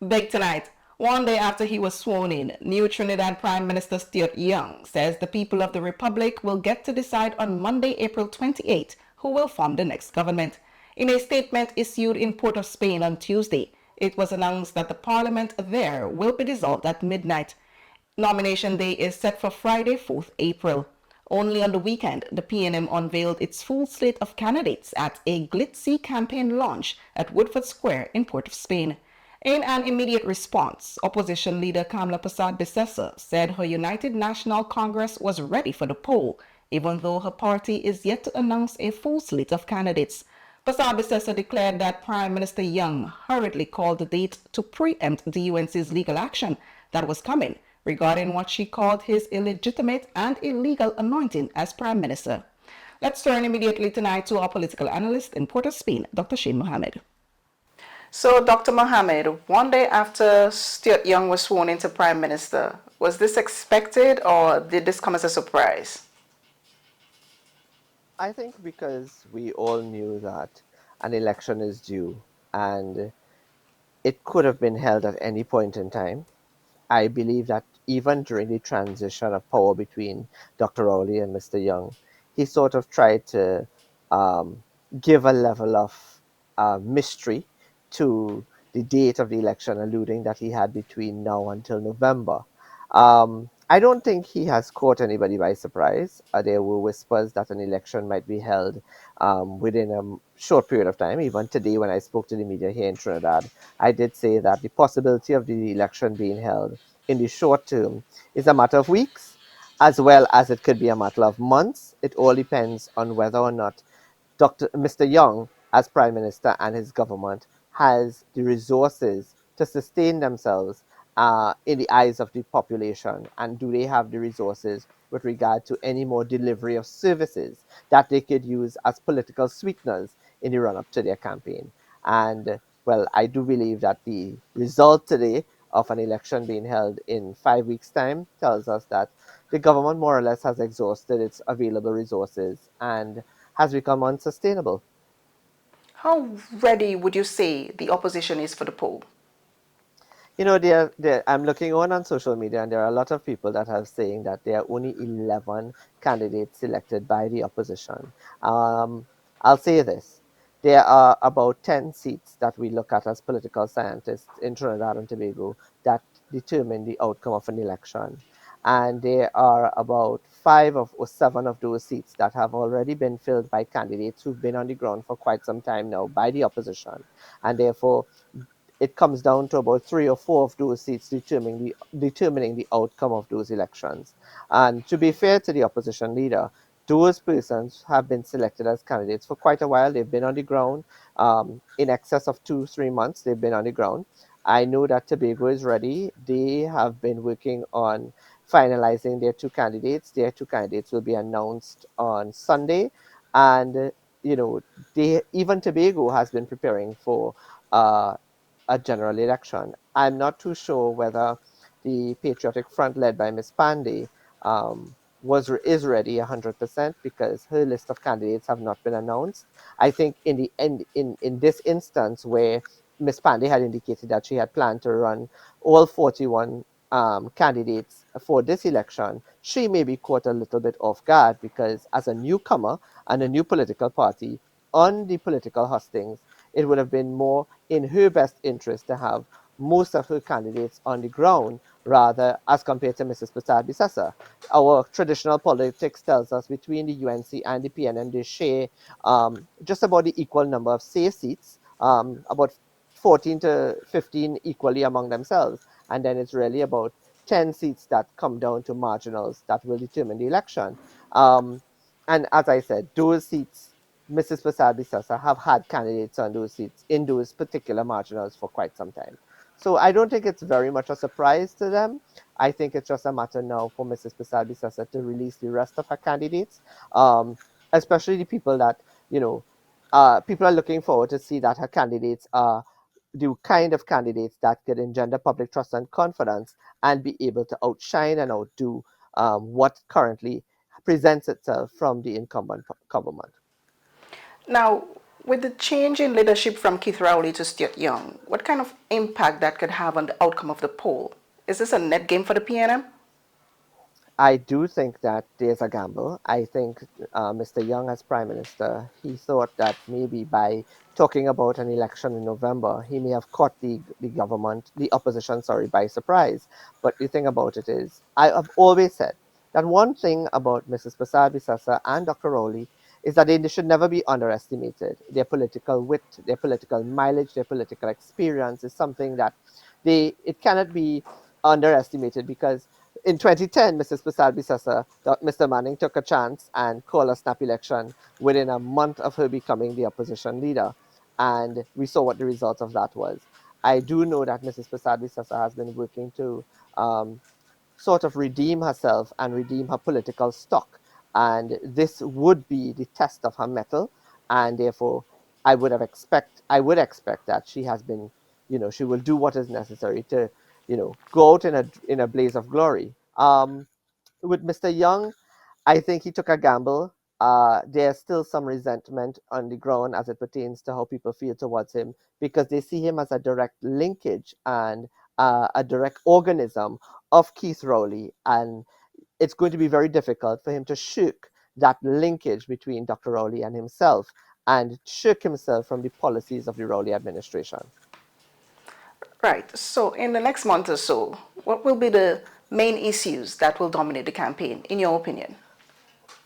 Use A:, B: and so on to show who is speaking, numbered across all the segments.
A: Big tonight. One day after he was sworn in, new Trinidad Prime Minister Stuart Young says the people of the Republic will get to decide on Monday, April 28, who will form the next government. In a statement issued in Port of Spain on Tuesday, it was announced that the parliament there will be dissolved at midnight. Nomination day is set for Friday, 4th April. Only on the weekend, the PNM unveiled its full slate of candidates at a glitzy campaign launch at Woodford Square in Port of Spain. In an immediate response, opposition leader Kamla Persad-Bissessar said her United National Congress was ready for the poll, even though her party is yet to announce a full slate of candidates. Persad-Bissessar declared that Prime Minister Young hurriedly called the date to preempt the UNC's legal action that was coming regarding what she called his illegitimate and illegal anointing as Prime Minister. Let's turn immediately tonight to our political analyst in Port of Spain, Dr. Shane Mohammed. So, Dr. Mohammed, one day after Stuart Young was sworn into Prime Minister, was this expected or did this come as a surprise?
B: I think because we all knew that an election is due and it could have been held at any point in time. I believe that even during the transition of power between Dr. Rowley and Mr. Young, he sort of tried to um, give a level of mystery to the date of the election, alluding that he had between now until November. I don't think he has caught anybody by surprise. There were whispers that an election might be held within a short period of time. Even today, when I spoke to the media here in Trinidad, I did say that the possibility of the election being held in the short term is a matter of weeks, as well as it could be a matter of months. It all depends on whether or not Mr. Young, as Prime Minister, and his government has the resources to sustain themselves in the eyes of the population, and do they have the resources with regard to any more delivery of services that they could use as political sweeteners in the run-up to their campaign. And well, I do believe that the result today of an election being held in 5 weeks' time tells us that the government more or less has exhausted its available resources and has become unsustainable.
A: How ready would you say the opposition is for the poll?
B: I'm looking on social media, and there are a lot of people that are saying that there are only 11 candidates selected by the opposition. Um, I'll say this. There are about 10 seats that we look at as political scientists in Trinidad and Tobago that determine the outcome of an election. And there are about or seven of those seats that have already been filled by candidates who've been on the ground for quite some time now by the opposition. And therefore, it comes down to about three or four of those seats determining the outcome of those elections. And to be fair to the opposition leader, those persons have been selected as candidates for quite a while. They've been on the ground in excess of 2, 3 months. They've been on the ground. I know that Tobago is ready. They have been working on finalizing their two candidates. Their two candidates will be announced on Sunday, and you know, they even Tobago has been preparing for uh, a general election. I'm not too sure whether the Patriotic Front, led by Ms. Pandey, is ready 100% because her list of candidates have not been announced. I think in the end, in this instance where Ms. Pandey had indicated that she had planned to run all 41 candidates for this election, she may be caught a little bit off guard because as a newcomer and a new political party on the political hustings, it would have been more in her best interest to have most of her candidates on the ground rather as compared to Mrs. Prasad Bisasa. Our traditional politics tells us between the UNC and the PNM, they share just about the equal number of safe seats, about 14 to 15 equally among themselves. And then it's really about 10 seats that come down to marginals that will determine the election. Um, and as I said, those seats Mrs. Prasad Bisasa have had candidates on those seats in those particular marginals for quite some time. So I don't think it's very much a surprise to them. I think it's just a matter now for Mrs. Prasad Bisasa to release the rest of her candidates, um, especially the people that, you know, people are looking forward to see that her candidates are the kind of candidates that could engender public trust and confidence and be able to outshine and outdo what currently presents itself from the incumbent government.
A: Now, With the change in leadership from Keith Rowley to Stuart Young, what kind of impact that could have on the outcome of the poll? Is this a net gain for the PNM?
B: I do think that there's a gamble. I think Mr. Young, as Prime Minister, he thought that maybe by talking about an election in November, he may have caught the government, the opposition, sorry, by surprise. But the thing about it is, I have always said that one thing about Mrs. Prasad Bisasa and Dr. Rowley is that they should never be underestimated. Their political wit, their political mileage, their political experience is something that it cannot be underestimated because in 2010, Mrs. Prasad Bisasa, Mr. Manning took a chance and called a snap election within a month of her becoming the opposition leader. And we saw what the result of that was. I do know that Mrs. Prasad Bisasa has been working to um, sort of redeem herself and redeem her political stock. And this would be the test of her mettle. And therefore, I would expect that she has been, she will do what is necessary to, go out in a blaze of glory. With Mr. Young, I think he took a gamble. There's still some resentment on the ground as it pertains to how people feel towards him because they see him as a direct linkage and a direct organism of Keith Rowley. And it's going to be very difficult for him to shirk that linkage between Dr. Rowley and himself and shirk himself from the policies of the Rowley administration.
A: Right. So, in the next month or so, what will be the main issues that will dominate the campaign, in your opinion?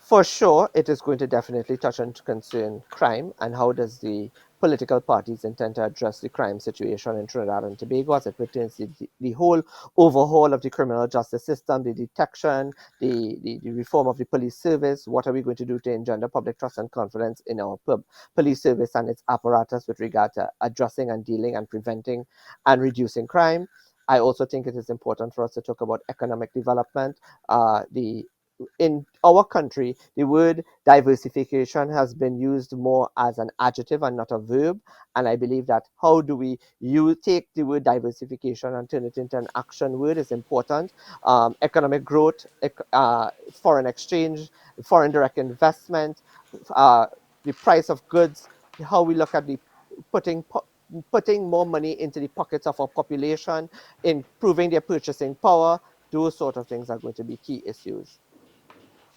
B: For sure, it is going to definitely touch on to concern crime and how does the political parties intend to address the crime situation in Trinidad and Tobago as it pertains to the whole overhaul of the criminal justice system, the detection, the reform of the police service. What are we going to do to engender public trust and confidence in our police service and its apparatus with regard to addressing and dealing and preventing and reducing crime? I also think it is important for us to talk about economic development. The In our country, the word diversification has been used more as an adjective and not a verb. And I believe that how do you take the word diversification and turn it into an action word is important. Economic growth, foreign exchange, foreign direct investment, uh, the price of goods, how we look at the putting putting more money into the pockets of our population, improving their purchasing power. Those sort of things are going to be key issues.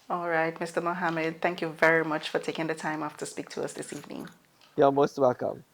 A: All right, Mr. Mohammed, thank you very much for taking the time off to speak to us this evening.
B: You're most welcome.